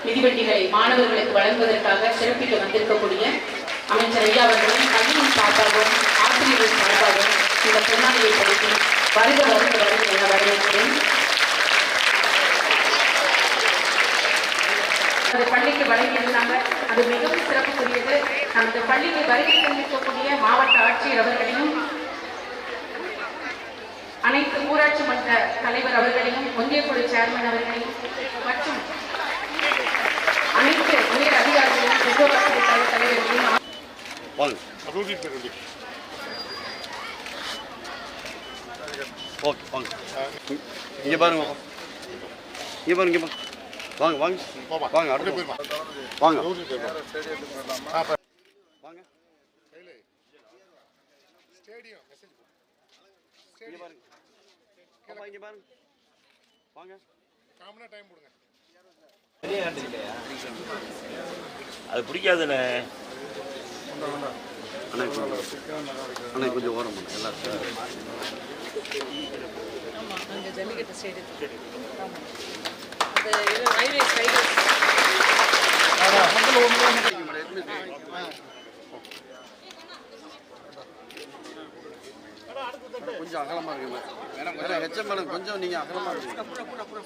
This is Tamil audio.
மிதிவண்டிகளை மாணவர்களுக்கு வழங்குவதற்காக சிறப்பிக்க வந்திருக்கக்கூடிய அமைச்சர் ஐயா அவர்களும் பள்ளியின் சார்பாகவும் ஆசிரியர்கள் சார்பாகவும் இந்த பொன்னாடியை படுத்தி வருக வருக வருக என வரவேற்கிறேன். அந்த பள்ளிக்கு வழங்கியிருந்தாங்க, அது மிகவும் சிறப்புக்குரியது. நமது பள்ளிக்கு வருகை தெரிவிக்கக்கூடிய மாவட்ட ஆட்சியர் அவர்களையும் அனைத்து ஊராட்சி மன்ற தலைவர் அவர்களையும் ஒன்றிய குழு சேர்மன் அவர்களையும் மற்றும் அனைத்து உயர் அதிகாரிகளையும் தலைவர்களையும் இங்க பாருங்க, இங்க பாருங்க, வாங்க வாங்க வாங்க, அடுத்து வாங்க வாங்க. இங்க பாருங்க, வாங்க. அது பிடிக்காதுண்ணே. அண்ணா கொஞ்சம் ஓரம் எல்லாருக்கும் ஜல்லிக்கட்டு ஸ்டேடியத்துக்கு ஹைவே சைடு கொஞ்சம் அகலமா இருக்குங்க மேடம். ஹெச்எம் மேடம் கொஞ்சம் நீங்க அகலமா இருக்கு.